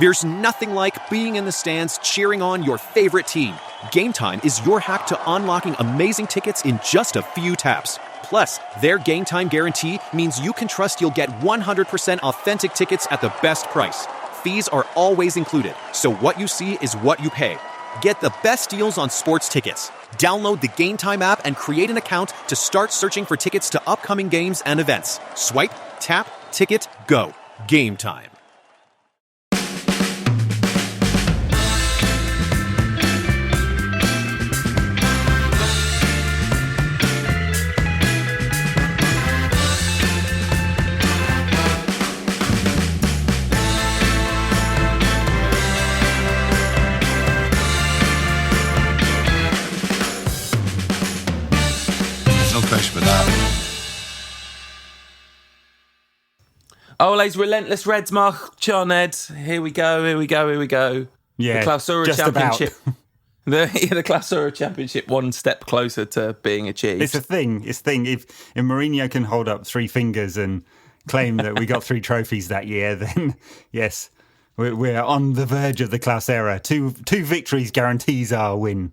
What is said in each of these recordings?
There's nothing like being in the stands cheering on your favorite team. Game Time is your hack to unlocking amazing tickets in just a few taps. Plus, their Game Time guarantee means you can trust you'll get 100% authentic tickets at the best price. Fees are always included, so what you see is what you pay. Get the best deals on sports tickets. Download the Game Time app and create an account to start searching for tickets to upcoming games and events. Swipe, tap, ticket, go. Game Time. Ole's relentless Reds march on, Ed. Here we go. Yeah, the Clausura just Championship. The Clausura Championship, one step closer to being achieved. It's a thing. If Mourinho can hold up three fingers and claim that we got 3 trophies that year, then yes, we're on the verge of the Clausura. Two victories guarantees our win.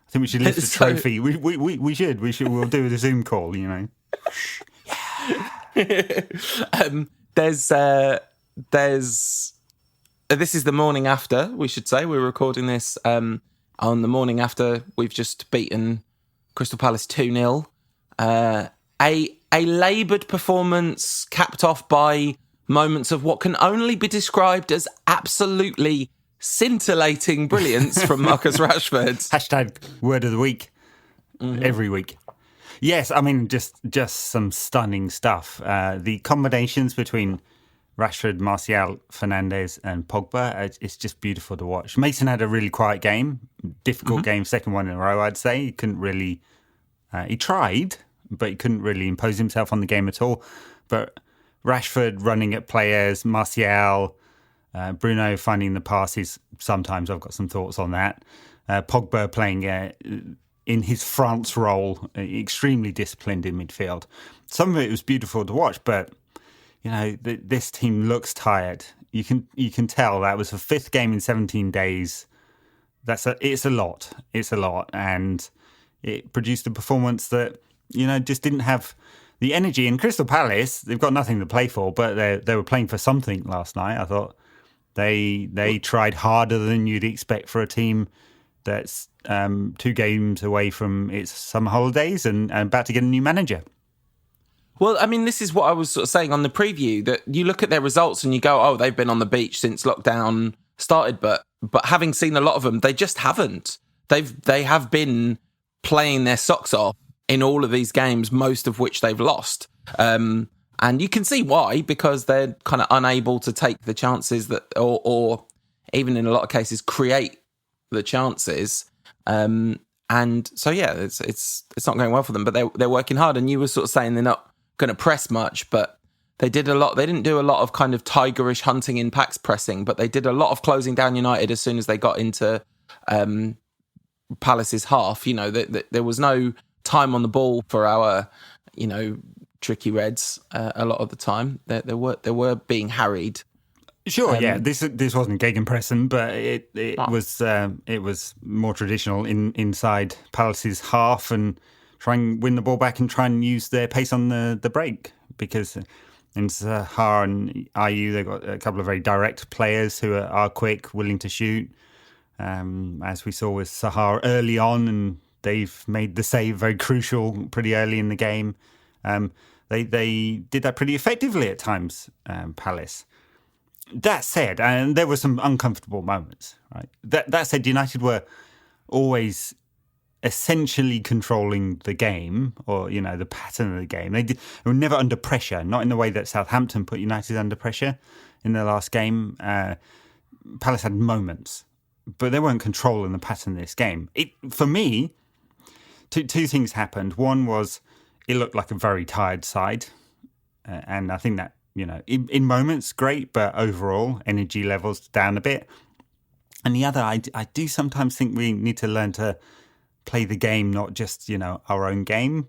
I think we should lift the trophy. We should. We'll do the Zoom call. There's this is the morning after, we should say. We're recording this on the morning after we've just beaten Crystal Palace 2-0. A laboured performance capped off by moments of what can only be described as absolutely scintillating brilliance from Marcus Rashford. Hashtag word of the week. Every week. Yes, I mean, just some stunning stuff. The combinations between Rashford, Martial, Fernandes and Pogba, it's just beautiful to watch. Mason had a really quiet game, difficult game, second one in a row, I'd say. He couldn't really... he tried, but he couldn't really impose himself on the game at all. But Rashford running at players, Martial, Bruno finding the passes, sometimes I've got some thoughts on that. Pogba playing... in his France role, extremely disciplined in midfield. Some of it was beautiful to watch, but this team looks tired. You can tell that was the 5th game in 17 days. It's a lot, and it produced a performance that just didn't have the energy. In Crystal Palace, they've got nothing to play for, but they were playing for something last night. I thought they tried harder than you'd expect for a team that's 2 games away from its summer holidays and about to get a new manager. Well, I mean, this is what I was sort of saying on the preview, that you look at their results and you go, oh, they've been on the beach since lockdown started, but having seen a lot of them, they just haven't. They have been playing their socks off in all of these games, most of which they've lost. And you can see why, because they're kind of unable to take the chances that, or even in a lot of cases, create the chances, and so yeah, it's not going well for them. But they're working hard, and you were sort of saying they're not going to press much, but they did a lot. They didn't do a lot of kind of tigerish hunting in packs pressing, but they did a lot of closing down United as soon as they got into Palace's half. There was no time on the ball for our tricky Reds a lot of the time. They were being harried. Sure, yeah. This wasn't gegenpressing, but it was more traditional inside Palace's half and try and win the ball back and try and use their pace on the break, because in Zaha and Ayew they've got a couple of very direct players who are quick, willing to shoot. As we saw with Zaha early on, and they've made the save very crucial pretty early in the game. They did that pretty effectively at times, Palace. That said, and there were some uncomfortable moments, right? That said, United were always essentially controlling the game, or the pattern of the game. They were never under pressure, not in the way that Southampton put United under pressure in their last game. Palace had moments, but they weren't controlling the pattern of this game. For me, two things happened. One was it looked like a very tired side, and I think that in moments, great, but overall, energy levels down a bit. And the other, I do sometimes think we need to learn to play the game, not just, our own game.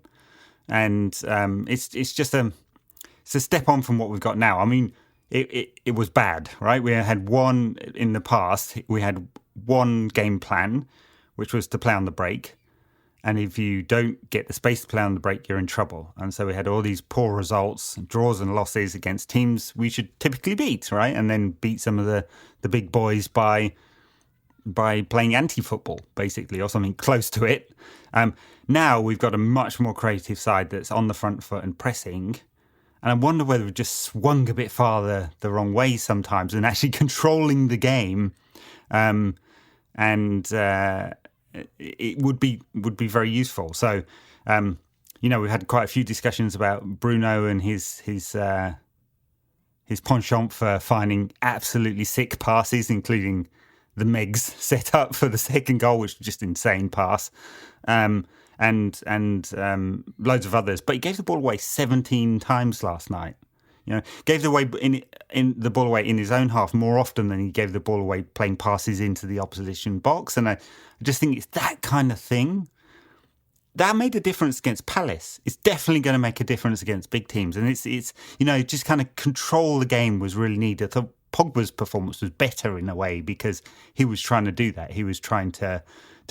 And it's just a step on from what we've got now. I mean, it was bad, right? We had one in the past. We had one game plan, which was to play on the break. And if you don't get the space to play on the break, you're in trouble. And so we had all these poor results, draws and losses against teams we should typically beat, right? And then beat some of the big boys by playing anti-football, basically, or something close to it. Now we've got a much more creative side that's on the front foot and pressing. And I wonder whether we've just swung a bit farther the wrong way sometimes and actually controlling the game. It would be very useful. So, we've had quite a few discussions about Bruno and his penchant for finding absolutely sick passes, including the Megs set up for the second goal, which was just insane pass, and loads of others. But he gave the ball away 17 times last night. Gave the away in the ball away in his own half more often than he gave the ball away playing passes into the opposition box. And I just think it's that kind of thing that made a difference against Palace. It's definitely going to make a difference against big teams. And it's just kind of control the game was really needed. I thought Pogba's performance was better in a way because he was trying to do that. He was trying to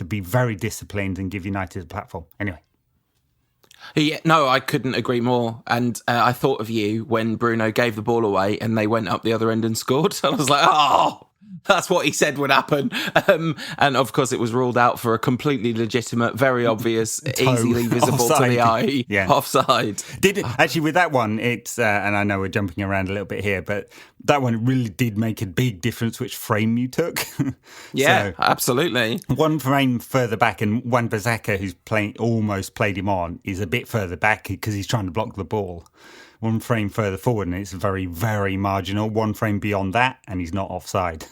be very disciplined and give United a platform. Anyway. Yeah, no, I couldn't agree more. And I thought of you when Bruno gave the ball away and they went up the other end and scored. I was like, oh, that's what he said would happen. And of course, it was ruled out for a completely legitimate, very obvious, easily visible offside. To the eye offside. Actually, with that one, it's and I know we're jumping around a little bit here, but that one really did make a big difference which frame you took. Yeah, absolutely. One frame further back, and Wan-Bissaka, who's almost played him on, is a bit further back because he's trying to block the ball. One frame further forward, and it's very, very marginal. One frame beyond that, and he's not offside.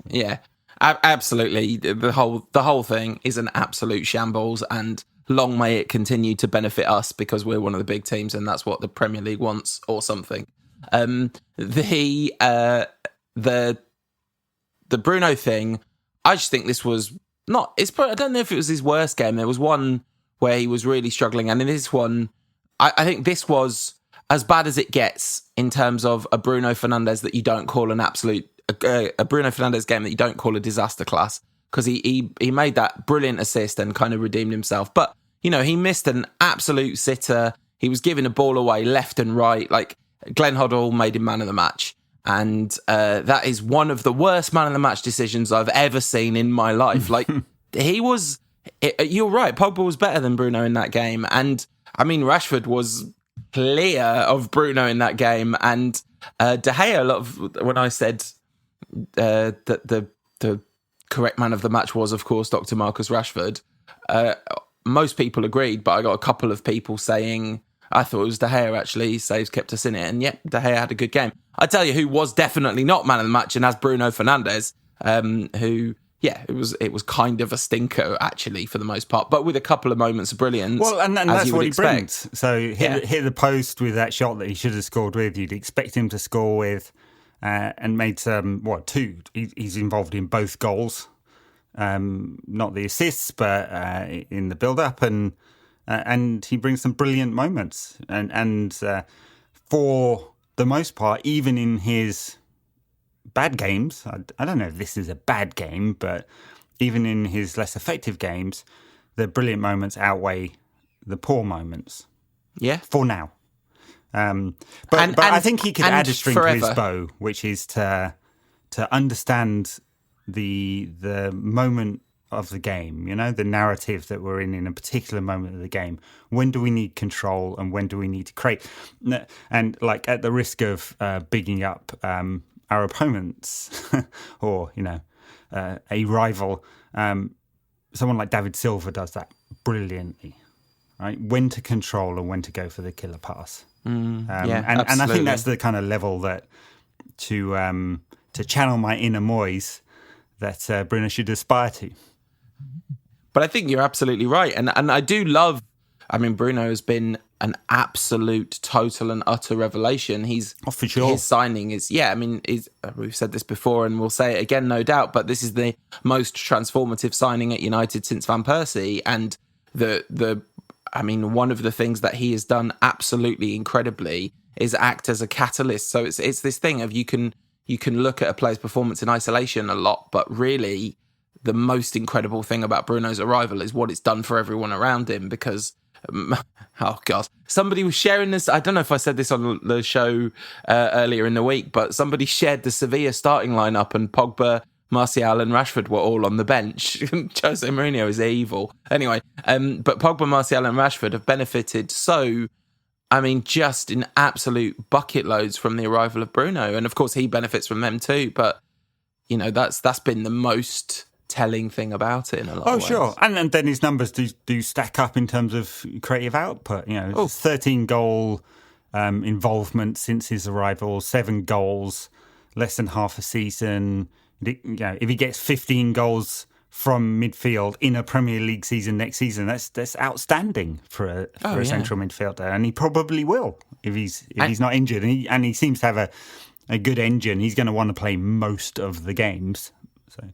Yeah, absolutely. The whole thing is an absolute shambles, and long may it continue to benefit us because we're one of the big teams, and that's what the Premier League wants, or something. The Bruno thing, I just think this was not. I don't know if it was his worst game. There was one where he was really struggling, and in this one, I think this was as bad as it gets in terms of a Bruno Fernandes that you don't call an absolute. A Bruno Fernandes game that you don't call a disaster class, because he made that brilliant assist and kind of redeemed himself. But, he missed an absolute sitter. He was giving the ball away left and right. Like, Glenn Hoddle made him man of the match. And that is one of the worst man of the match decisions I've ever seen in my life. Like, you're right, Pogba was better than Bruno in that game. And, I mean, Rashford was clear of Bruno in that game. And De Gea, when I said... that the correct man of the match was, of course, Dr. Marcus Rashford. Most people agreed, but I got a couple of people saying I thought it was De Gea, actually. Saves kept us in it, and yep, De Gea had a good game. I tell you who was definitely not man of the match, and that's Bruno Fernandes, who, yeah, it was kind of a stinker, actually, for the most part, but with a couple of moments of brilliance. Well, and that's what he expect. brings. So hit the post with that shot that he should have scored with. You'd expect him to score with. And made two. He's involved in both goals, not the assists, but in the build-up, and he brings some brilliant moments. And for the most part, even in his bad games, I don't know if this is a bad game, but even in his less effective games, the brilliant moments outweigh the poor moments. Yeah, for now. But I think he could add a string to his bow, which is to understand the moment of the game, the narrative that we're in a particular moment of the game. When do we need control and when do we need to create? And like at the risk of bigging up our opponents or, a rival, someone like David Silva does that brilliantly, right? When to control and when to go for the killer pass. And I think that's the kind of level that to channel my inner Moyes that Bruno should aspire to. But I think you're absolutely right, and I do love. I mean, Bruno has been an absolute, total, and utter revelation. He's for sure. His signing is we've said this before, and we'll say it again, no doubt. But this is the most transformative signing at United since Van Persie, and one of the things that he has done absolutely incredibly is act as a catalyst. So it's this thing of you can look at a player's performance in isolation a lot, but really the most incredible thing about Bruno's arrival is what it's done for everyone around him, because oh god, somebody was sharing this. I don't know if I said this on the show earlier in the week, but somebody shared the Sevilla starting lineup, and Pogba, Martial and Rashford were all on the bench. Jose Mourinho is evil. Anyway, but Pogba, Martial and Rashford have benefited just in absolute bucket loads from the arrival of Bruno. And of course he benefits from them too, but that's been the most telling thing about it in a lot of ways. Oh, sure. And then his numbers do stack up in terms of creative output. 13 goal involvement since his arrival, 7 goals, less than half a season. If he gets 15 goals from midfield in a Premier League season next season, that's outstanding for a central midfielder, and he probably will if he's not injured. And he seems to have a good engine. He's going to want to play most of the games. So.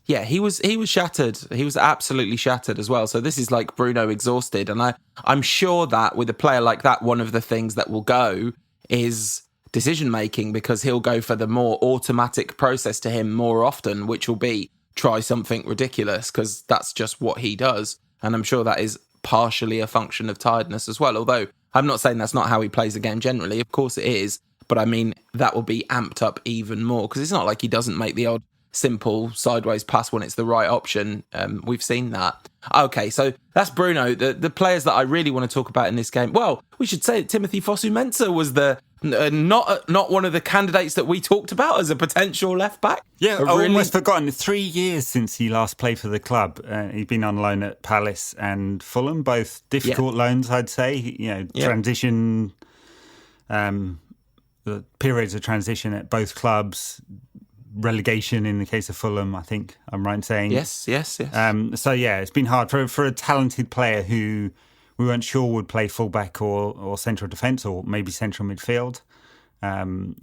Yeah, he was shattered. He was absolutely shattered as well. So this is like Bruno exhausted, and I'm sure that with a player like that, one of the things that will go is decision making, because he'll go for the more automatic process to him more often, which will be try something ridiculous, because that's just what he does. And I'm sure that is partially a function of tiredness as well, although I'm not saying that's not how he plays the game generally. Of course it is, but I mean that will be amped up even more, because it's not like he doesn't make the odd simple sideways pass when it's the right option. We've seen that. Okay, so that's Bruno. The players that I really want to talk about in this game, well, we should say that Timothy Fosu-Mensah was the not one of the candidates that we talked about as a potential left back. Yeah, I almost forgotten. 3 years since he last played for the club. He's been on loan at Palace and Fulham, both difficult loans, I'd say. Transition, the periods of transition at both clubs. Relegation in the case of Fulham, I think I'm right in saying. Yes. So yeah, it's been hard for a talented player who we weren't sure would play fullback or central defence or maybe central midfield.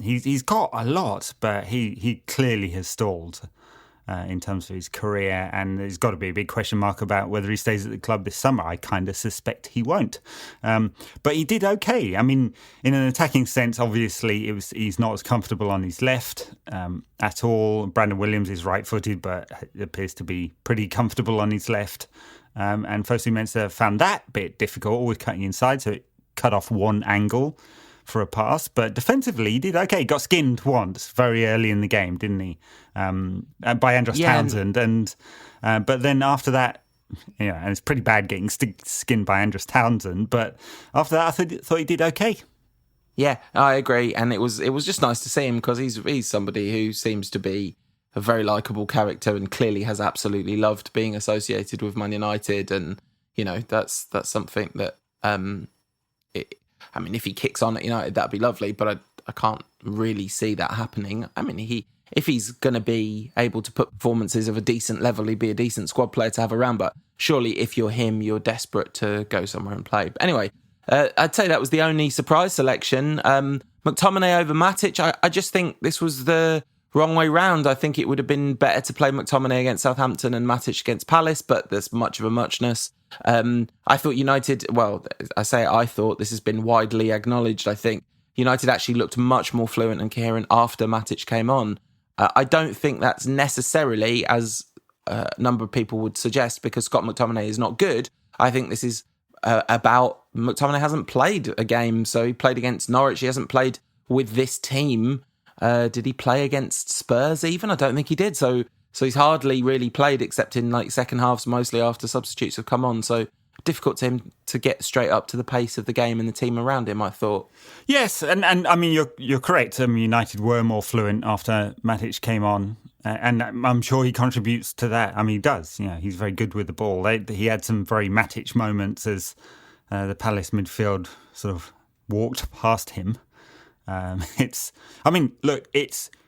He's got a lot, but he clearly has stalled in terms of his career, and there's got to be a big question mark about whether he stays at the club this summer. I kind of suspect he won't. But he did okay. I mean, in an attacking sense, obviously, he's not as comfortable on his left at all. Brandon Williams is right-footed, but appears to be pretty comfortable on his left. And Fosu-Mensah found that bit difficult, always cutting inside, so it cut off one angle for a pass, but defensively he did okay. He got skinned once very early in the game, didn't he? By Andros Townsend, but then after that, and it's pretty bad getting skinned by Andros Townsend. But after that, I thought he did okay. Yeah, I agree, and it was just nice to see him, because he's somebody who seems to be a very likeable character and clearly has absolutely loved being associated with Man United, and that's something that if he kicks on at United, that'd be lovely, but I can't really see that happening. I mean, if he's going to be able to put performances of a decent level, he'd be a decent squad player to have around, but surely if you're him, you're desperate to go somewhere and play. But anyway, I'd say that was the only surprise selection. McTominay over Matic, I just think this was the wrong way round. I think it would have been better to play McTominay against Southampton and Matic against Palace, but there's much of a muchness. I thought United, I thought this has been widely acknowledged. I think United actually looked much more fluent and coherent after Matic came on. I don't think that's necessarily, as a number of people would suggest, because Scott McTominay is not good. I think this is about McTominay hasn't played a game. So he played against Norwich. He hasn't played with this team. Did he play against Spurs even? I don't think he did. So he's hardly really played, except in second halves, mostly after substitutes have come on. So difficult to him to get straight up to the pace of the game and the team around him, I thought. Yes, and I mean, you're correct. United were more fluent after Matic came on, and I'm sure he contributes to that. I mean, he does. He's very good with the ball. He had some very Matic moments as the Palace midfield sort of walked past him. It's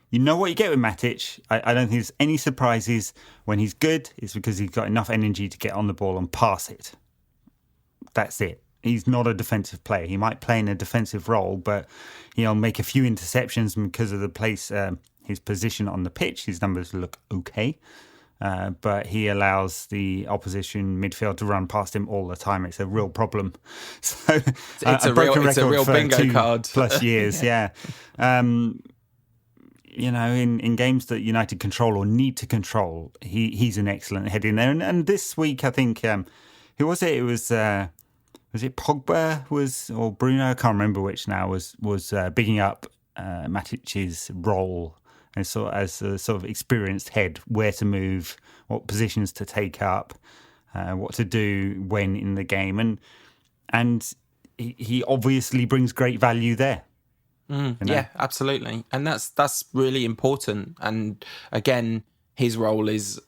you know what you get with Matic. I don't think there's any surprises when he's good. It's because he's got enough energy to get on the ball and pass it. That's it. He's not a defensive player. He might play in a defensive role, but he'll make a few interceptions because of the place, his position on the pitch. His numbers look okay. but he allows the opposition midfield to run past him all the time. It's a real problem. So it's a real bingo card. Plus years, yeah. In games that United control or need to control, he's an excellent head in there. And this week, I think, who was it? It was it Pogba or Bruno? I can't remember which now. Was bigging up Matic's role as a sort of experienced head, where to move, what positions to take up, what to do when in the game, and he obviously brings great value there. Yeah, absolutely, and that's really important. And again, his role is,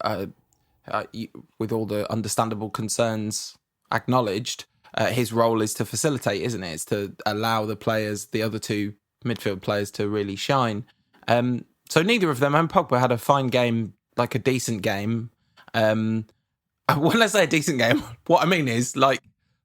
with all the understandable concerns acknowledged, his role is to facilitate, isn't it? It's to allow the other two midfield players, to really shine. So neither of them, and Pogba had a fine game, like a decent game. When I say a decent game, what I mean is, like,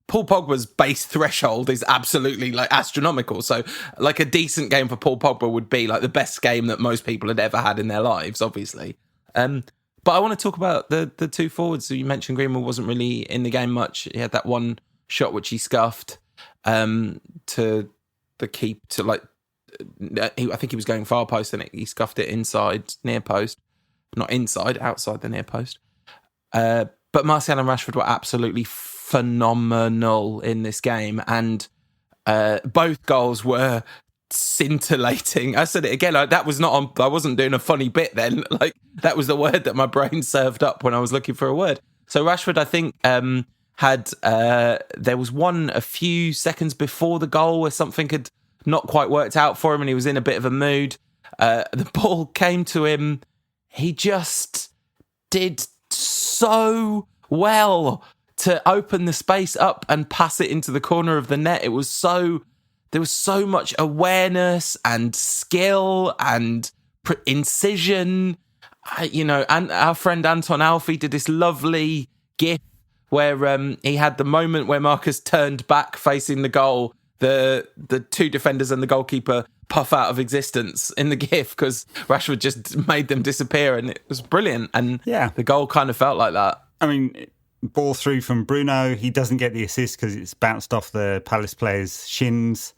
Paul Pogba's base threshold is absolutely, like, astronomical. So, like, a decent game for Paul Pogba would be like the best game that most people had ever had in their lives, obviously. But I want to talk about the two forwards. So you mentioned Greenwood wasn't really in the game much. He had that one shot which he scuffed to the keep to, like, I think he was going far post and he scuffed it inside near post, not inside, outside the near post. But Martial and Rashford were absolutely phenomenal in this game, and both goals were scintillating. I said it again, like, that was not on. I wasn't doing a funny bit then. Like, that was the word that my brain served up when I was looking for a word. So Rashford, I think, had there was one a few seconds before the goal where something had not quite worked out for him and he was in a bit of a mood. The ball came to him. He just did so well to open the space up and pass it into the corner of the net. There was so much awareness and skill and incision. And our friend Anton Alfie did this lovely gif where he had the moment where Marcus turned back facing the goal. The two defenders and the goalkeeper puff out of existence in the gif because Rashford just made them disappear, and it was brilliant. And the goal kind of felt like that. I mean, ball through from Bruno. He doesn't get the assist because it's bounced off the Palace player's shins.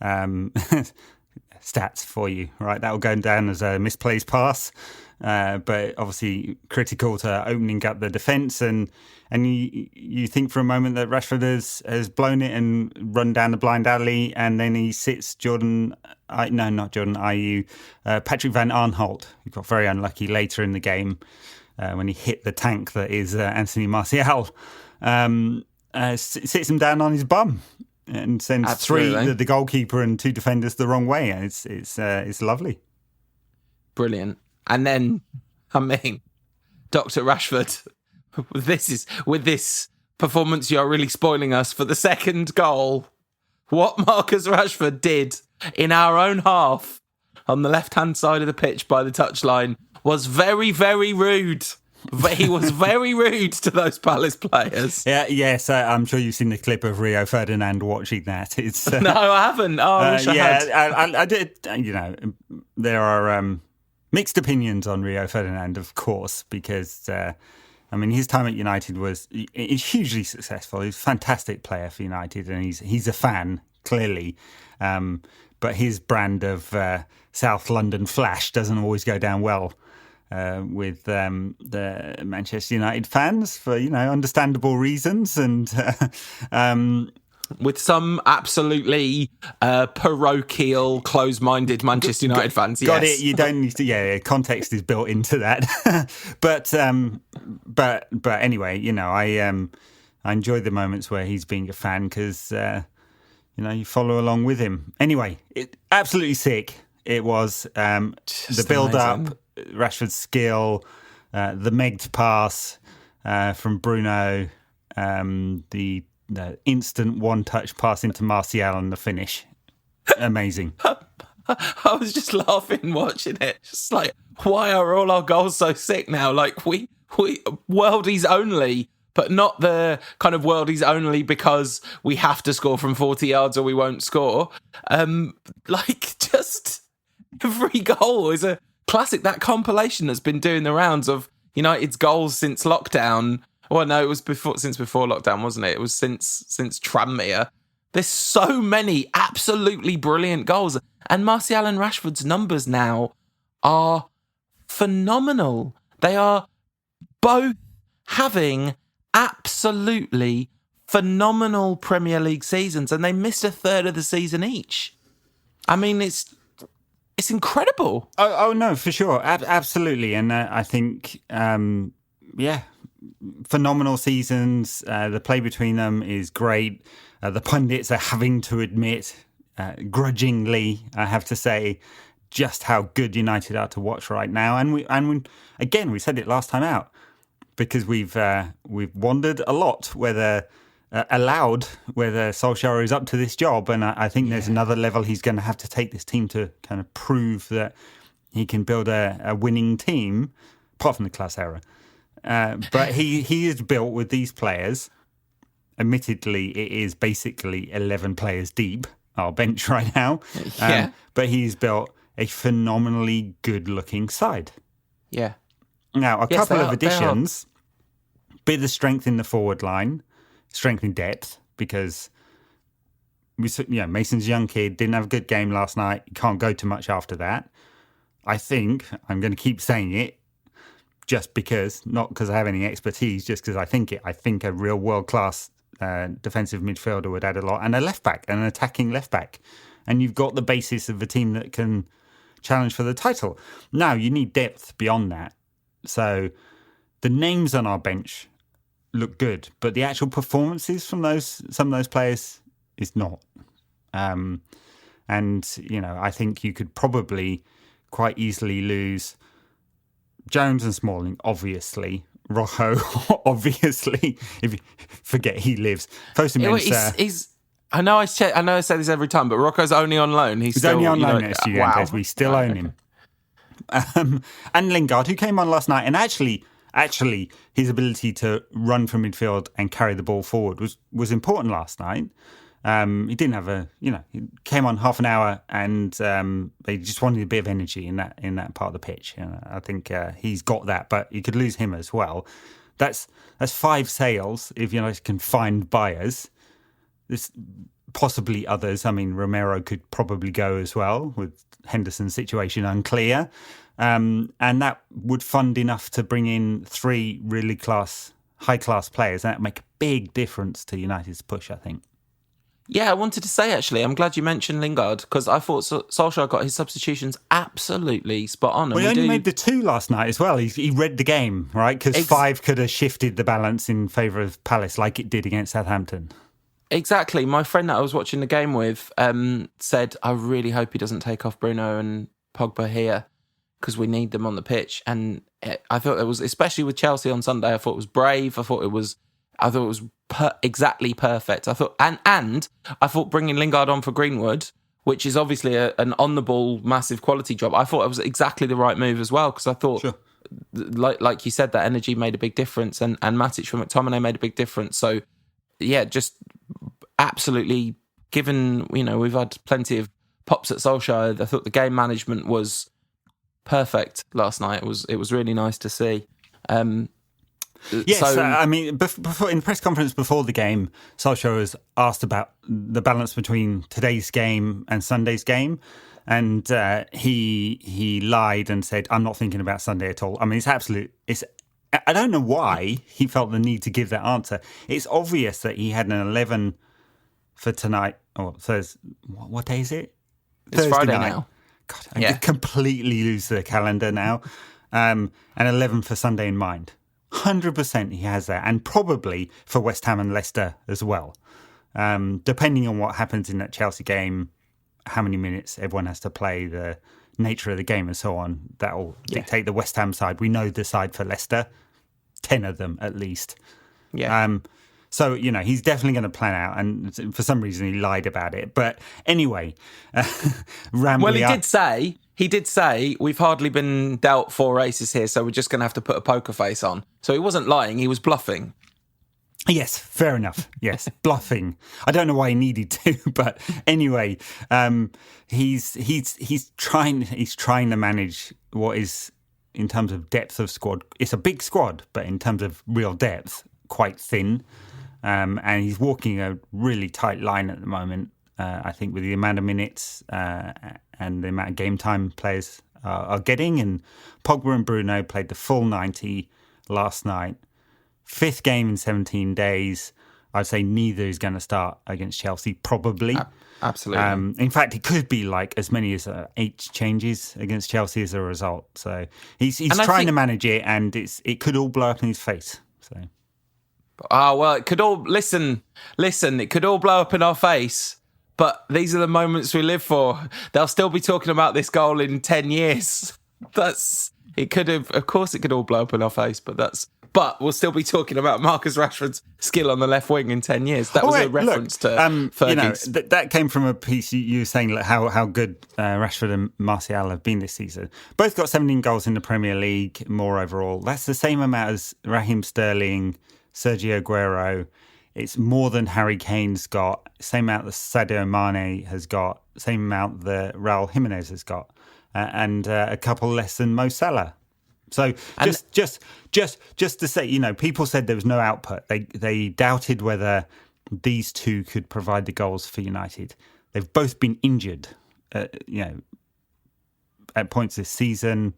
Stats for you, right? That will go down as a misplaced pass. But obviously critical to opening up the defence, and you think for a moment that Rashford has blown it and run down the blind alley, and then he sits Patrick Van Aanholt, who got very unlucky later in the game when he hit the tank that is Anthony Martial, sits him down on his bum and sends the goalkeeper and two defenders the wrong way. It's lovely. Brilliant. And then, I mean, Dr. Rashford, with this performance, you're really spoiling us for the second goal. What Marcus Rashford did in our own half on the left-hand side of the pitch by the touchline was very, very rude. He was very rude to those Palace players. Yes, I'm sure you've seen the clip of Rio Ferdinand watching that. It's no, I haven't. Oh, I wish I had. I did. There are mixed opinions on Rio Ferdinand, of course, because his time at United was hugely successful. He's a fantastic player for United, and he's a fan, clearly. But his brand of South London flash doesn't always go down well with the Manchester United fans for understandable reasons, and with some absolutely parochial, close-minded Manchester United fans. Got it. You don't need to. Yeah, context is built into that. but anyway, I enjoy the moments where he's being a fan because you follow along with him. Anyway, absolutely sick. It was the build-up, Rashford's skill, the megged pass from Bruno, the instant one-touch pass into Martial and the finish. Amazing. I was just laughing watching it. Just like, why are all our goals so sick now? Like, we worldies only, but not the kind of worldies only because we have to score from 40 yards or we won't score. Just every goal is a classic. That compilation that's been doing the rounds of, United's goals since lockdown. Well, no, it was since before lockdown, wasn't it? It was since Tranmere. There's so many absolutely brilliant goals. And Martial and Rashford's numbers now are phenomenal. They are both having absolutely phenomenal Premier League seasons, and they missed a third of the season each. I mean, it's incredible. Oh no, for sure. Absolutely. And I think, phenomenal seasons. The play between them is great. The pundits are having to admit, grudgingly, I have to say, just how good United are to watch right now. And we said it last time out, because we've wondered a lot whether Solskjaer is up to this job. And I think there's another level he's going to have to take this team to kind of prove that he can build a winning team, apart from the class error. But he is built with these players. Admittedly, it is basically 11 players deep, our bench right now. But he's built a phenomenally good-looking side. Yeah. Now, a couple of additions. Bit of strength in the forward line, strength in depth, because Mason's a young kid, didn't have a good game last night. You can't go too much after that. I think, I'm going to keep saying it, just because, not because I have any expertise, just because I think a real world-class defensive midfielder would add a lot, and a left-back, an attacking left-back. And you've got the basis of a team that can challenge for the title. Now, you need depth beyond that. So the names on our bench look good, but the actual performances from some of those players is not. I think you could probably quite easily lose Jones and Smalling, obviously. Rojo, obviously. If you forget he lives. He's I know I say this every time, but Rocco's only on loan. He's still, only on loan at Estudiantes. We still own him. And Lingard, who came on last night, and actually his ability to run from midfield and carry the ball forward was important last night. He didn't have he came on half an hour, and they just wanted a bit of energy in that part of the pitch. I think he's got that, but you could lose him as well. That's 5 sales if United can find buyers. There's possibly others. I mean, Romero could probably go as well, with Henderson's situation unclear. And that would fund enough to bring in 3 really high-class players. And that would make a big difference to United's push, I think. Yeah, I wanted to say, actually, I'm glad you mentioned Lingard, because I thought Solskjaer got his substitutions absolutely spot on. Well, he only made the 2 last night as well. He read the game, right? Because 5 could have shifted the balance in favour of Palace like it did against Southampton. Exactly. My friend that I was watching the game with said, I really hope he doesn't take off Bruno and Pogba here, because we need them on the pitch. And I thought it was, especially with Chelsea on Sunday, I thought it was brave. I thought it was exactly perfect. I thought, and I thought bringing Lingard on for Greenwood, which is obviously an on the ball massive quality job, I thought it was exactly the right move as well, because I thought, sure, like you said, that energy made a big difference, and Matic from McTominay made a big difference. So yeah, just absolutely, given we've had plenty of pops at Solskjaer, I thought the game management was perfect last night. It was really nice to see. Yes, I mean, before, in the press conference before the game, Solskjaer was asked about the balance between today's game and Sunday's game, and he lied and said, "I'm not thinking about Sunday at all." I mean, I don't know why he felt the need to give that answer. It's obvious that he had an 11 for tonight, or Thursday. What day is it? It's Thursday Friday night. Now. God, I completely lose the calendar now. And 11 for Sunday in mind. 100% he has that, and probably for West Ham and Leicester as well. Depending on what happens in that Chelsea game, how many minutes everyone has to play, the nature of the game and so on, that will dictate the West Ham side. We know the side for Leicester, 10 of them at least. Yeah. So, he's definitely going to plan out, and for some reason he lied about it. But anyway, He did say, we've hardly been dealt 4 races here, so we're just going to have to put a poker face on. So he wasn't lying, he was bluffing. Yes, fair enough. Yes, bluffing. I don't know why he needed to, but anyway, he's trying to manage what is in terms of depth of squad, it's a big squad, but in terms of real depth, quite thin. And he's walking a really tight line at the moment, I think, with the amount of minutes and the amount of game time players are getting. And Pogba and Bruno played the full 90 last night. 5th game in 17 days. I'd say neither is going to start against Chelsea, probably. Absolutely. In fact, it could be like as many as 8 changes against Chelsea as a result. So he's trying to manage it, and it could all blow up in his face. So. Well, it could all... Listen, it could all blow up in our face, but these are the moments we live for. They'll still be talking about this goal in 10 years. It could have... Of course it could all blow up in our face, but we'll still be talking about Marcus Rashford's skill on the left wing in 10 years. That was a reference to Fergie's. That came from a piece you were saying like, how good Rashford and Martial have been this season. Both got 17 goals in the Premier League, more overall. That's the same amount as Raheem Sterling, Sergio Aguero. It's more than Harry Kane's got, same amount that Sadio Mane has got, same amount that Raul Jimenez has got, and a couple less than Mo Salah. So just to say, people said there was no output. They doubted whether these two could provide the goals for United. They've both been injured, at points this season,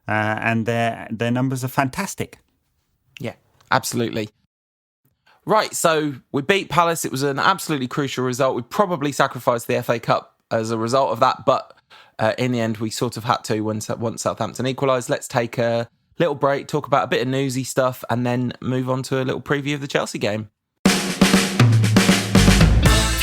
and their numbers are fantastic. Yeah, absolutely. Right, so we beat Palace. It was an absolutely crucial result. We probably sacrificed the FA Cup as a result of that, but in the end, we sort of had to once Southampton equalised. Let's take a little break, talk about a bit of newsy stuff, and then move on to a little preview of the Chelsea game. If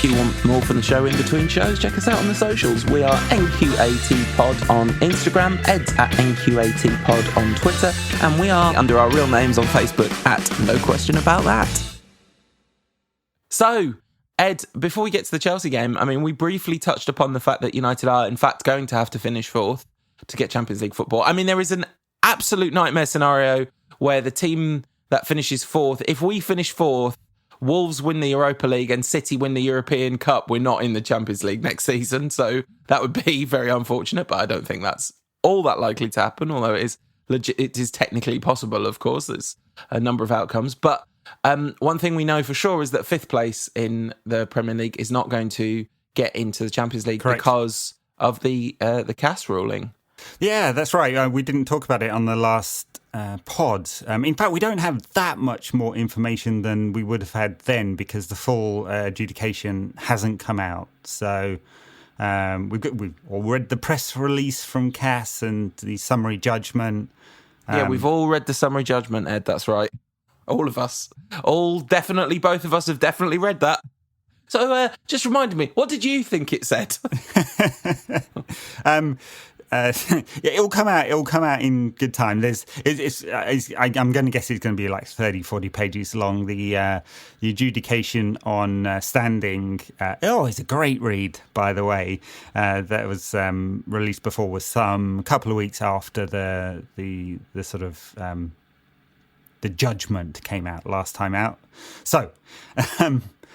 you want more from the show in between shows, check us out on the socials. We are NQAT Pod on Instagram, Ed's at NQAT Pod on Twitter, and we are under our real names on Facebook at No Question About That. So, Ed, before we get to the Chelsea game, I mean, we briefly touched upon the fact that United are, in fact, going to have to finish 4th to get Champions League football. I mean, there is an absolute nightmare scenario where the team that finishes 4th, if we finish 4th, Wolves win the Europa League and City win the European Cup, we're not in the Champions League next season. So that would be very unfortunate, but I don't think that's all that likely to happen, although it is technically possible, of course. There's a number of outcomes. But one thing we know for sure is that 5th place in the Premier League is not going to get into the Champions League. Correct. Because of the CAS ruling. Yeah, that's right. We didn't talk about it on the last pod. In fact, we don't have that much more information than we would have had then because the full adjudication hasn't come out. So we've all read the press release from CAS and the summary judgment. Yeah, we've all read the summary judgment, Ed. That's right. All of us. Both of us have definitely read that. So just remind me, what did you think it said? It'll come out in good time. I'm going to guess it's going to be like 30, 40 pages long. The adjudication on standing. It's a great read, by the way. That was released before was some couple of weeks after the sort of the judgment came out last time out. So,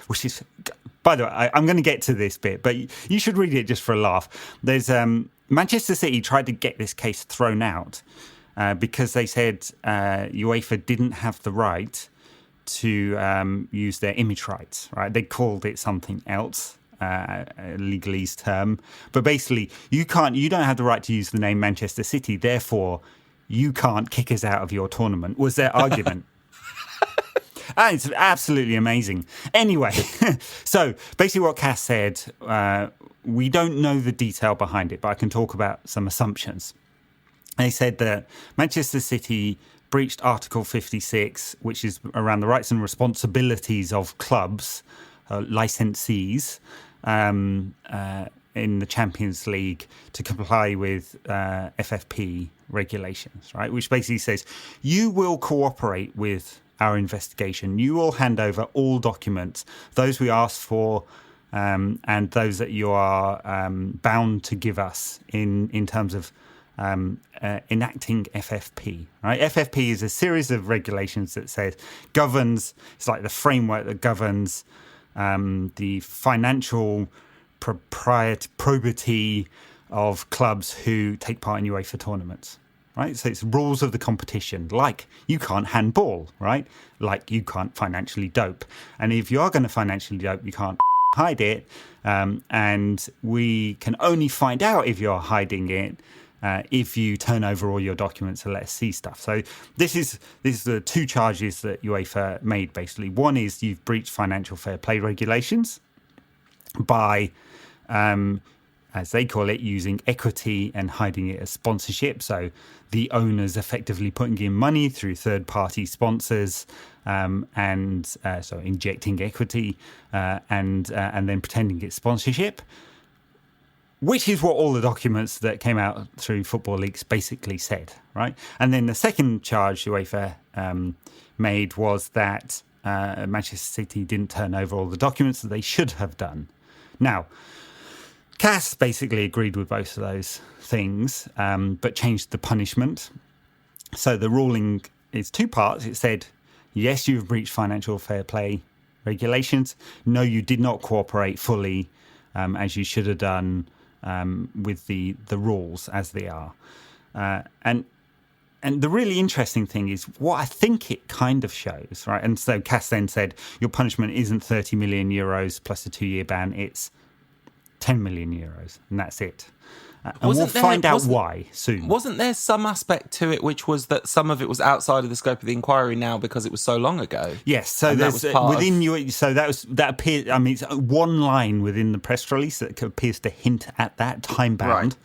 which is, by the way, I'm going to get to this bit, but you should read it just for a laugh. There's Manchester City tried to get this case thrown out because they said UEFA didn't have the right to use their image rights. Right? They called it something else, a legalese term, but basically you don't have the right to use the name Manchester City. Therefore, you can't kick us out of your tournament. Was their argument? It's absolutely amazing. Anyway, so basically what CAS said, we don't know the detail behind it, but I can talk about some assumptions. They said that Manchester City breached Article 56, which is around the rights and responsibilities of clubs, licensees, in the Champions League to comply with FFP regulations, right? Which basically says you will cooperate with our investigation. You will hand over all documents, those we asked for, and those that you are bound to give us in terms of enacting FFP. Right? FFP is a series of regulations that governs. It's like the framework that governs the financial probity of clubs who take part in UEFA tournaments. right? So it's rules of the competition, like you can't handball, right? Like you can't financially dope. And if you are going to financially dope, you can't hide it. And we can only find out if you're hiding it if you turn over all your documents and let us see stuff. So this is the two charges that UEFA made, basically. One is you've breached financial fair play regulations by, as they call it, using equity and hiding it as sponsorship. So the owners effectively putting in money through third-party sponsors and so injecting equity and then pretending it's sponsorship, which is what all the documents that came out through Football Leaks basically said, right? And then the second charge UEFA made was that Manchester City didn't turn over all the documents that they should have done. Now, CAS basically agreed with both of those things, but changed the punishment. So the ruling is two parts. It said, yes, you've breached financial fair play regulations. No, you did not cooperate fully as you should have done with the rules as they are. And the really interesting thing is what I think it kind of shows, right? And so CAS then said, your punishment isn't 30 million euros plus a 2-year ban, it's 10 million euros, and that's it. And we'll find out why soon. Wasn't there some aspect to it which was that some of it was outside of the scope of the inquiry now because it was so long ago? Yes, so there's that appears. I mean, it's one line within the press release that appears to hint at that time bound.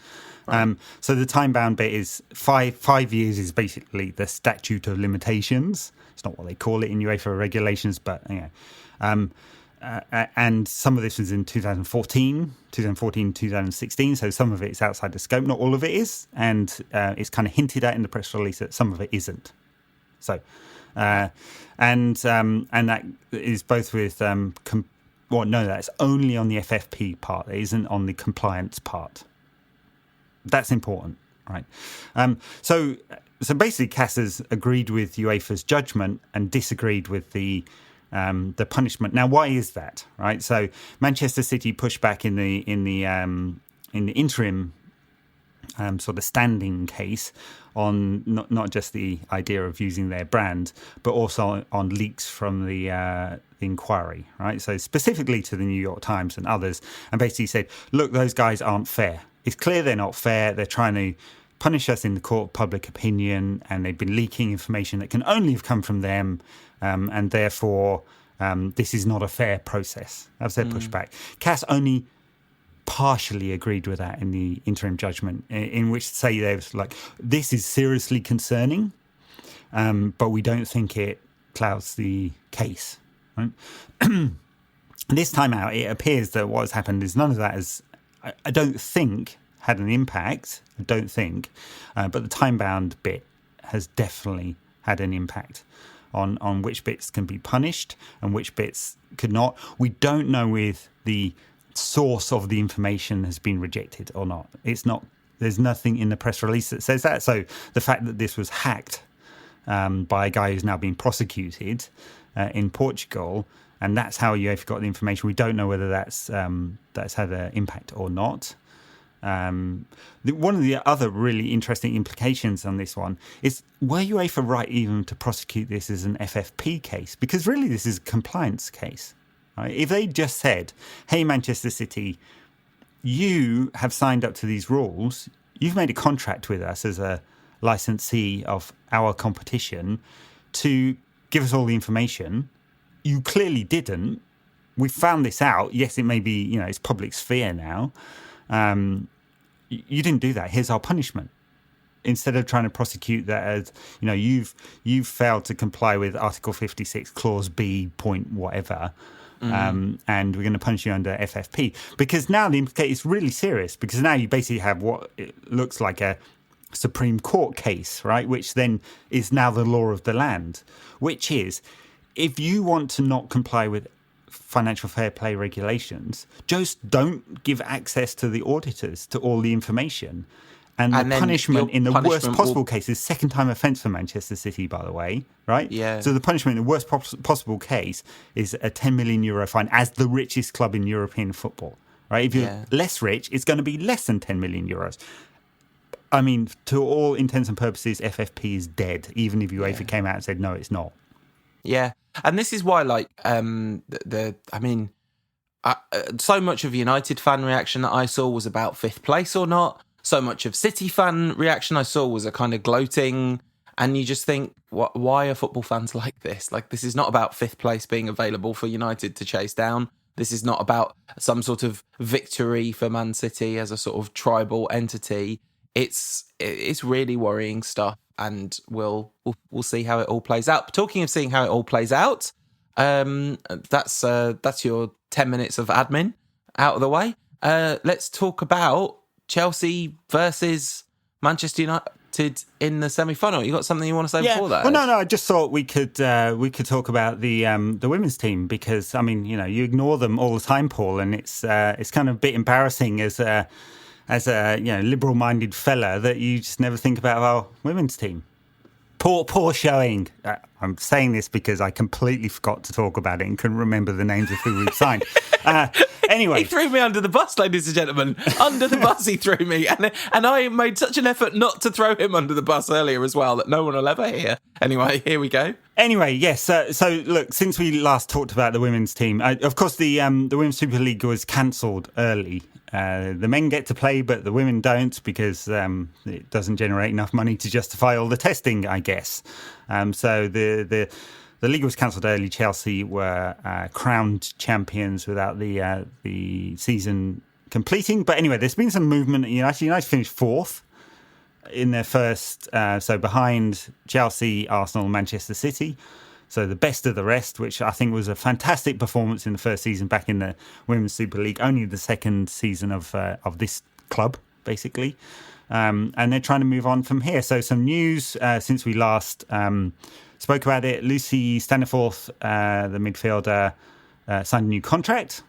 Right. So the time bound bit is 5 years is basically the statute of limitations. It's not what they call it in UEFA regulations, but and some of this was in 2014, 2016. So some of it is outside the scope. Not all of it is. And it's kind of hinted at in the press release that some of it isn't. So, and that is both with, that's only on the FFP part. It isn't on the compliance part. That's important, right? So basically CAS has agreed with UEFA's judgment and disagreed with the punishment. Now, why is that? Right. So Manchester City pushed back in the interim sort of standing case on not just the idea of using their brand, but also on leaks from the inquiry. Right. So specifically to the New York Times and others, and basically said, look, those guys aren't fair. It's clear they're not fair. They're trying to punish us in the court of public opinion, and they've been leaking information that can only have come from them. And therefore, this is not a fair process. That's their pushback. CAS only partially agreed with that in the interim judgment, in which say they was like, this is seriously concerning, but we don't think it clouds the case. Right? This time out, it appears that what has happened is none of that has, I don't think, had an impact. I don't think. But the time-bound bit has definitely had an impact on which bits can be punished and which bits could not. We don't know if the source of the information has been rejected or not. It's not. There's nothing in the press release that says that. So the fact that this was hacked by a guy who's now being prosecuted in Portugal, and that's how UEFA got the information. We don't know whether that's had an impact or not. One of the other really interesting implications on this one is, were UEFA right even to prosecute this as an FFP case? Because really this is a compliance case. Right? If they just said, hey, Manchester City, you have signed up to these rules, you've made a contract with us as a licensee of our competition to give us all the information. You clearly didn't. We found this out. Yes, it may be, it's public sphere now. You didn't do that. Here's our punishment. Instead of trying to prosecute that as, you've failed to comply with Article 56, Clause B, point whatever, and we're going to punish you under FFP. Because now the implication is really serious, because now you basically have what it looks like a Supreme Court case, right? Which then is now the law of the land, which is, if you want to not comply with financial fair play regulations, just don't give access to the auditors to all the information. And the punishment in the worst possible case is second-time offence for Manchester City, by the way, right? Yeah. So the punishment in the worst possible case is a 10 million euro fine as the richest club in European football, right? If you're less rich, it's going to be less than 10 million euros. I mean, to all intents and purposes, FFP is dead, even if UEFA came out and said, no, it's not. Yeah. And this is why, like, so much of United fan reaction that I saw was about fifth place or not. So much of City fan reaction I saw was a kind of gloating. And you just think, why are football fans like this? Like, this is not about fifth place being available for United to chase down. This is not about some sort of victory for Man City as a sort of tribal entity. It's really worrying stuff, and we'll see how it all plays out. But talking of seeing how it all plays out, that's your 10 minutes of admin out of the way. Let's talk about Chelsea versus Manchester United in the semi-final. You got something you want to say before that? Well, no. I just thought we could talk about the women's team, because I mean, you ignore them all the time, Paul, and it's kind of a bit embarrassing as a liberal-minded fella that you just never think about our women's team. Poor showing. I'm saying this because I completely forgot to talk about it and couldn't remember the names of who we've signed. Anyway. He threw me under the bus, ladies and gentlemen. Under the bus he threw me. And I made such an effort not to throw him under the bus earlier as well that no one will ever hear. Anyway, here we go. Anyway, yes. So look, since we last talked about the women's team, of course, the Women's Super League was cancelled early. The men get to play, but the women don't, because it doesn't generate enough money to justify all the testing, I guess. So the league was cancelled early. Chelsea were crowned champions without the season completing. But anyway, there's been some movement. United finished fourth in their first, so behind Chelsea, Arsenal, Manchester City. So the best of the rest, which I think was a fantastic performance in the first season back in the Women's Super League, only the second season of this club, basically. And they're trying to move on from here. So some news since we last spoke about it. Lucy Staniforth, the midfielder, signed a new contract.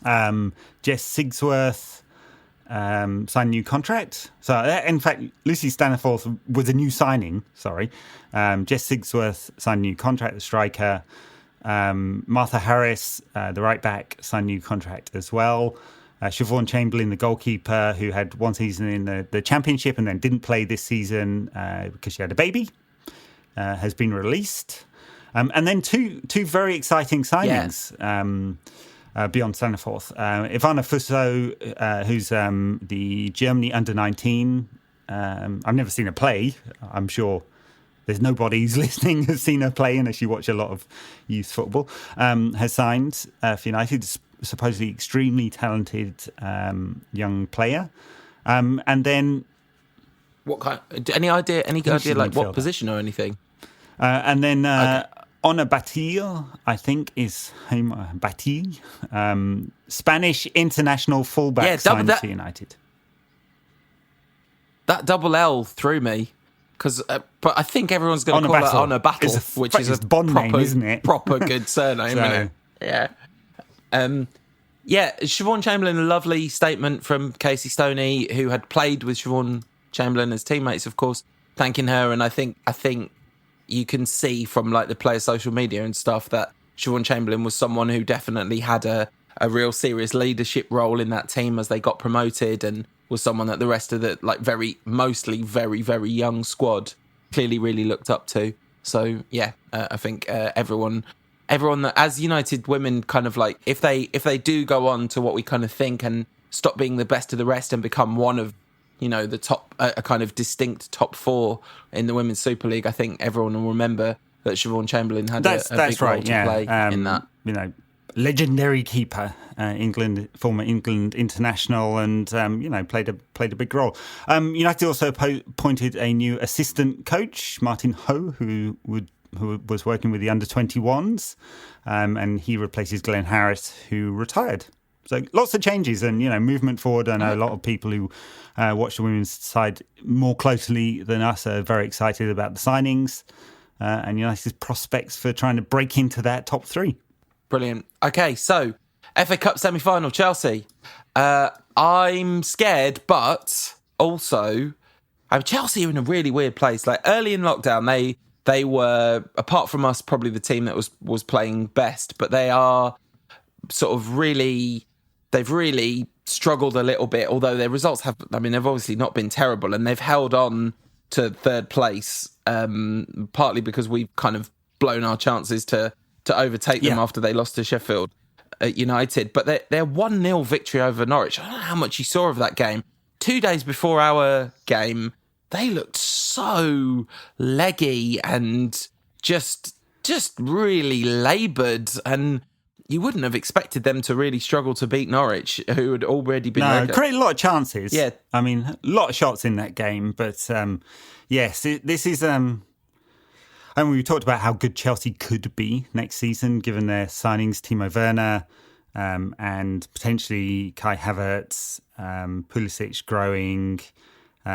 Jess Sigsworth signed a new contract. So, in fact, Lucy Staniforth was a new signing, sorry. Jess Sigsworth signed a new contract, the striker. Martha Harris, the right back, signed a new contract as well. Siobhan Chamberlain, the goalkeeper, who had one season in the Championship and then didn't play this season because she had a baby, has been released. And then two very exciting signings. Yeah. Beyond Staniforth. Ivana Fuso, who's the Germany under-19. I've never seen her play. I'm sure there's nobody who's listening who's seen her play unless you watch a lot of youth football. Has signed for United, supposedly extremely talented young player. And then... What kind? Any idea like what position or anything? And then... Okay. Ona Batil, I think, is Batil, Spanish international fullback signed for United. That double L threw me, but I think everyone's going to call her Ona Battle, which is a Bond name, isn't it? Proper good surname, isn't it? Yeah. Siobhan Chamberlain, a lovely statement from Casey Stoney, who had played with Siobhan Chamberlain as teammates, of course, thanking her, and I think you can see from like the players' social media and stuff that Siobhan Chamberlain was someone who definitely had a real serious leadership role in that team as they got promoted, and was someone that the rest of the mostly very, very young squad clearly really looked up to. So yeah, I think everyone that as United women kind of like if they do go on to what we kind of think and stop being the best of the rest and become one of the top, a kind of distinct top four in the Women's Super League, I think everyone will remember that Siobhan Chamberlain had a big role to play in that. Legendary keeper, former England international, and played a big role. United also appointed a new assistant coach, Martin Ho, who was working with the under-21s, and he replaces Glenn Harris, who retired. So lots of changes and, movement forward. I know a lot of people who watch the women's side more closely than us are very excited about the signings and United's prospects for trying to break into that top three. Brilliant. Okay, so FA Cup semi-final, Chelsea. I'm scared, but also Chelsea are in a really weird place. Like early in lockdown, they were, apart from us, probably the team that was playing best, but they are sort of really... They've really struggled a little bit, although their results they've obviously not been terrible, and they've held on to third place, partly because we've kind of blown our chances to overtake them after they lost to Sheffield United. But their 1-0 victory over Norwich, I don't know how much you saw of that game. 2 days before our game, they looked so leggy and just really laboured, and you wouldn't have expected them to really struggle to beat Norwich, who had already been... created a lot of chances. Yeah. I mean, a lot of shots in that game, but yes, this is... And we talked about how good Chelsea could be next season, given their signings, Timo Werner, and potentially Kai Havertz, Pulisic growing.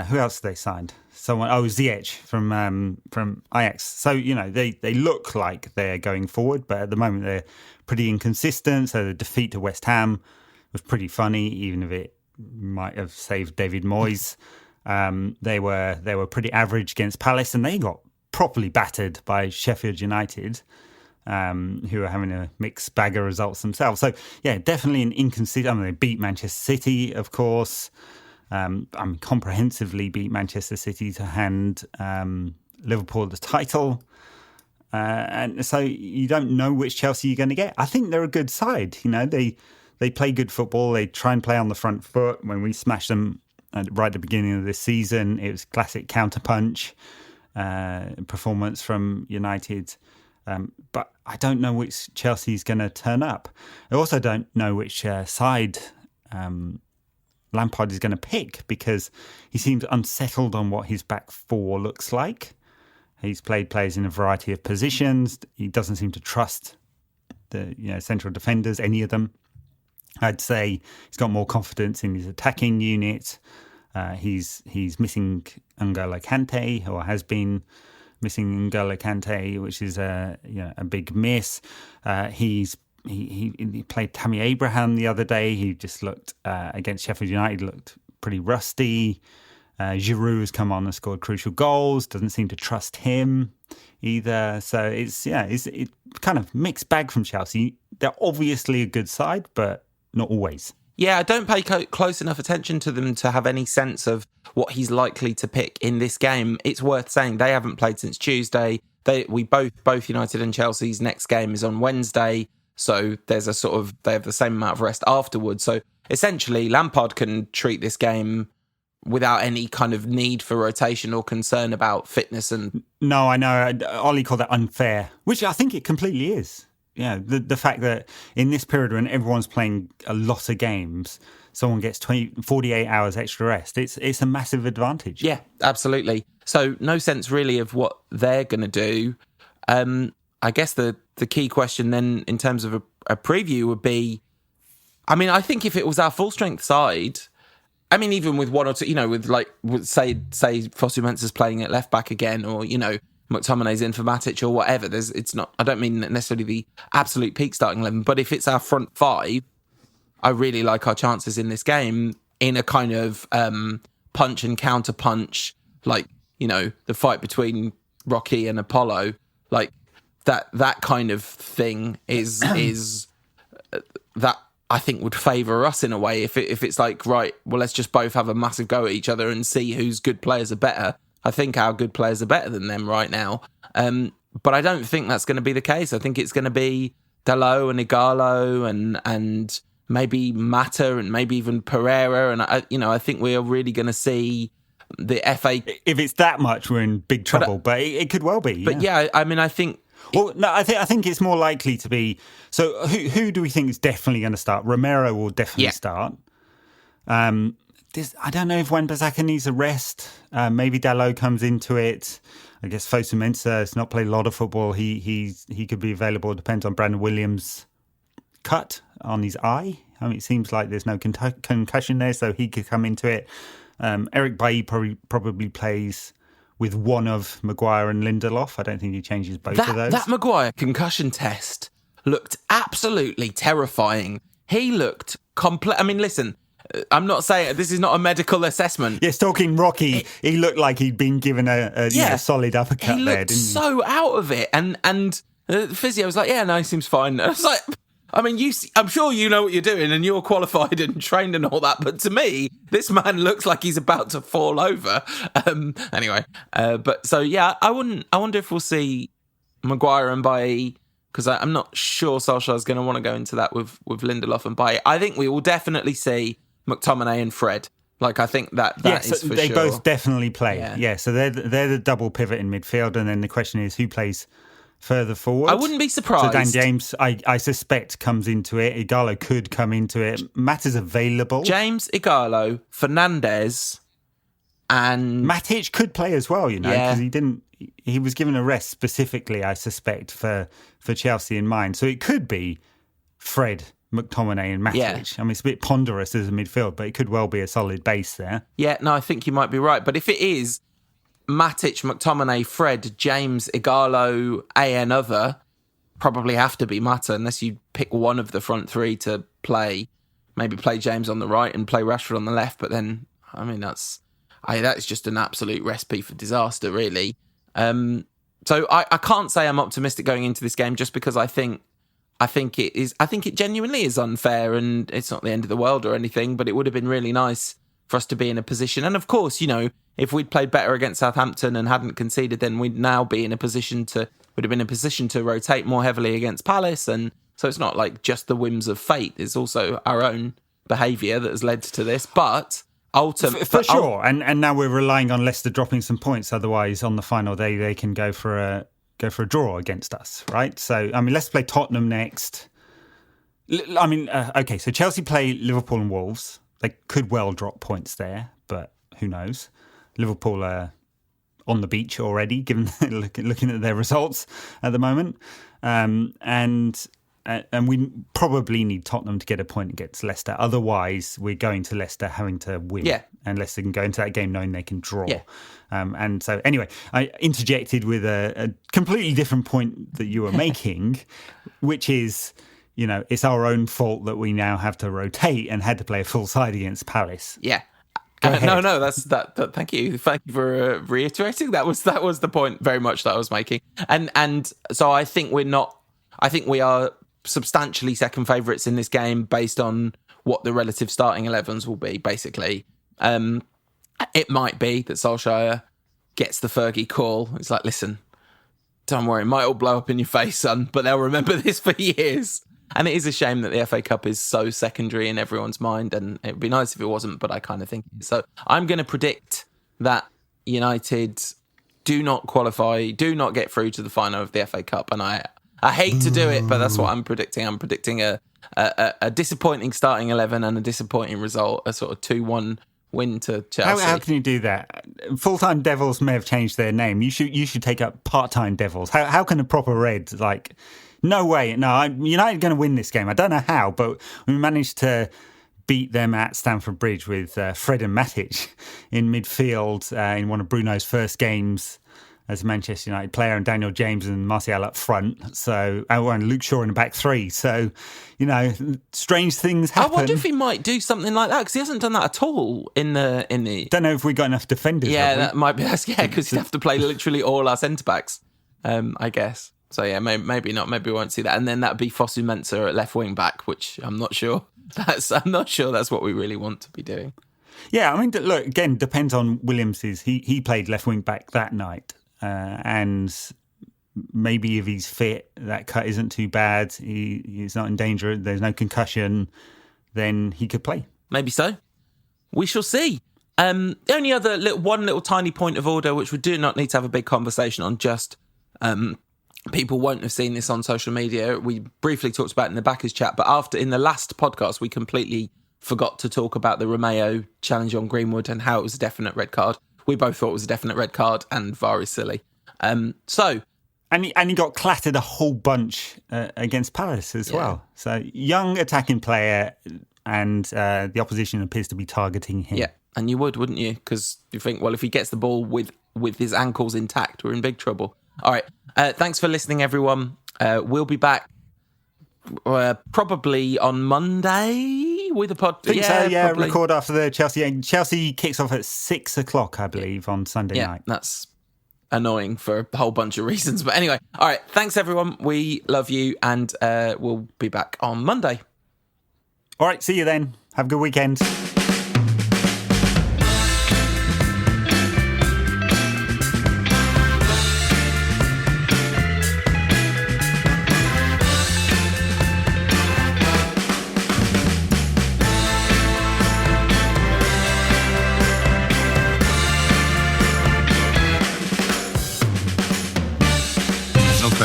Who else they signed? Ziyech from Ajax. So, they look like they're going forward, but at the moment they're pretty inconsistent. So the defeat to West Ham was pretty funny, even if it might have saved David Moyes. They were pretty average against Palace, and they got properly battered by Sheffield United, who are having a mixed bag of results themselves. So, yeah, definitely an inconsistent... they beat Manchester City, of course. Comprehensively beat Manchester City to hand Liverpool the title. And so you don't know which Chelsea you're going to get. I think they're a good side. They play good football. They try and play on the front foot. When we smashed them right at the beginning of this season, it was classic counterpunch performance from United. But I don't know which Chelsea's going to turn up. I also don't know which side Lampard is going to pick, because he seems unsettled on what his back four looks like. He's played players in a variety of positions. He doesn't seem to trust the central defenders, any of them. I'd say he's got more confidence in his attacking unit. He's missing N'Golo Kante, or has been missing N'Golo Kante, which is a big miss. He played Tammy Abraham the other day. He just looked against Sheffield United, looked pretty rusty. Giroud has come on and scored crucial goals. Doesn't seem to trust him either. So it's kind of mixed bag from Chelsea. They're obviously a good side, but not always. Yeah, I don't pay close enough attention to them to have any sense of what he's likely to pick in this game. It's worth saying they haven't played since Tuesday. Both United and Chelsea's next game is on Wednesday. So there's they have the same amount of rest afterwards. So essentially, Lampard can treat this game without any kind of need for rotation or concern about fitness. And no, I know. Ollie called that unfair, which I think it completely is. Yeah, the fact that in this period when everyone's playing a lot of games, someone gets 48 hours extra rest. It's a massive advantage. Yeah, absolutely. So no sense really of what they're going to do. I guess the key question then in terms of a preview would be, I think if it was our full strength side, even with one or two, say Fosu Mensah's playing at left back again, or, McTominay's in for Matic or whatever. I don't mean necessarily the absolute peak starting 11, but if it's our front five, I really like our chances in this game in a kind of punch and counter punch, the fight between Rocky and Apollo, that kind of thing is that I think would favour us in a way. If it's right, well, let's just both have a massive go at each other and see whose good players are better. I think our good players are better than them right now. But I don't think that's going to be the case. I think it's going to be Dalot and Igalo and maybe Mata and maybe even Pereira. And, I think we are really going to see the FA... If it's that much, we're in big trouble. But it could well be. But yeah, I think... Well, no, I think it's more likely to be... So who do we think is definitely going to start? Romero will definitely start. I don't know if Wan-Bissaka needs a rest. Maybe Dalot comes into it. I guess Fosu Mensah has not played a lot of football. He could be available. It depends on Brandon Williams' cut on his eye. It seems like there's no concussion there, so he could come into it. Eric Bailly probably plays with one of Maguire and Lindelof. I don't think he changes both of those. That Maguire concussion test looked absolutely terrifying. He looked listen... I'm not saying this is not a medical assessment. Yes, talking Rocky, he looked like he'd been given a solid uppercut there, didn't he? He looked so out of it. And the physio was like, yeah, no, he seems fine. I was like, I mean, I'm sure you know what you're doing and you're qualified and trained and all that. But to me, this man looks like he's about to fall over. Anyway, but so, yeah, I wonder if we'll see Maguire and Bailly, because I'm not sure Solskjaer's going to want to go into that with Lindelof and Bailly. I think we will definitely see McTominay and Fred. Like, I think that is for sure. They both definitely play. Yeah, so they're the double pivot in midfield, and then the question is who plays further forward. I wouldn't be surprised. So Dan James, I suspect, comes into it. Igalo could come into it. Matt is available. James, Igalo, Fernandes, and Matic could play as well, because he was given a rest specifically, I suspect, for Chelsea in mind. So it could be Fred, McTominay and Matic. Yeah. I mean, it's a bit ponderous as a midfield, but it could well be a solid base there. Yeah, no, I think you might be right. But if it is Matic, McTominay, Fred, James, Igalo, other, probably have to be Mata, unless you pick one of the front three to play. Maybe play James on the right and play Rashford on the left. But then, I mean, that's just an absolute recipe for disaster, really. So I can't say I'm optimistic going into this game, just because I think it genuinely is unfair, and it's not the end of the world or anything, but it would have been really nice for us to be in a position. And of course, if we'd played better against Southampton and hadn't conceded, then we'd now be in a position to rotate more heavily against Palace. And so it's not like just the whims of fate. It's also our own behaviour that has led to this. But ultimately, for sure. And now we're relying on Leicester dropping some points. Otherwise, on the final day, they can go for a draw against us, right? So, I mean, let's play Tottenham next. I mean, okay, so Chelsea play Liverpool and Wolves. They could well drop points there, but who knows? Liverpool are on the beach already, given looking at their results at the moment. And we probably need Tottenham to get a point against Leicester. Otherwise, we're going to Leicester having to win. Yeah. And Leicester can go into that game knowing they can draw. Yeah. And so, anyway, I interjected with a completely different point that you were making, which is, it's our own fault that we now have to rotate and had to play a full side against Palace. Yeah. No, that's that. Thank you for reiterating. That was the point very much that I was making. And so I think we are substantially second favourites in this game based on what the relative starting 11s will be, basically. It might be that Solskjaer gets the Fergie call. It's like, listen, don't worry, it might all blow up in your face, son, but they'll remember this for years. And it is a shame that the FA Cup is so secondary in everyone's mind, and it'd be nice if it wasn't, but I kind of think it is. So I'm going to predict that United do not qualify, do not get through to the final of the FA Cup, and I hate to do it, but that's what I'm predicting. I'm predicting a disappointing starting 11 and a disappointing result, a sort of 2-1 win to Chelsea. How can you do that? Full-time Devils may have changed their name. You should take up part-time Devils. How can a proper Red, no way. No, United are going to win this game. I don't know how, but we managed to beat them at Stamford Bridge with Fred and Matic in midfield in one of Bruno's first games as a Manchester United player, and Daniel James and Martial up front. So, and Luke Shaw in the back three. So, strange things happen. I wonder if he might do something like that, because he hasn't done that at all in the. Don't know if we got enough defenders. Yeah, that might be. Because you'd have to play literally all our centre backs, I guess. So yeah, maybe not. Maybe we won't see that. And then that'd be Fosu Mensah at left wing back, which I'm not sure. I'm not sure that's what we really want to be doing. Yeah, I mean, look, again, depends on Williams's. He played left wing back that night, and maybe if he's fit, that cut isn't too bad. He's not in danger. There's no concussion. Then he could play. Maybe so. We shall see. The only other one little tiny point of order, which we do not need to have a big conversation on, just. People won't have seen this on social media. We briefly talked about it in the backers chat, but in the last podcast, we completely forgot to talk about the Romeo challenge on Greenwood and how it was a definite red card. We both thought it was a definite red card, and VAR is silly. And he got clattered a whole bunch against Palace as well. So young attacking player, and the opposition appears to be targeting him. Yeah, and you wouldn't you? Because you think, well, if he gets the ball with his ankles intact, we're in big trouble. All right. Thanks for listening, everyone. We'll be back probably on Monday with a pod. Yeah, record after the Chelsea game. Chelsea kicks off at 6:00, I believe, on Sunday night. That's annoying for a whole bunch of reasons. But anyway, all right. Thanks, everyone. We love you, and we'll be back on Monday. All right. See you then. Have a good weekend.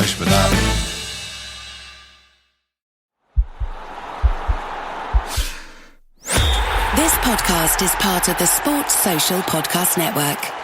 For that. This podcast is part of the Sports Social Podcast Network.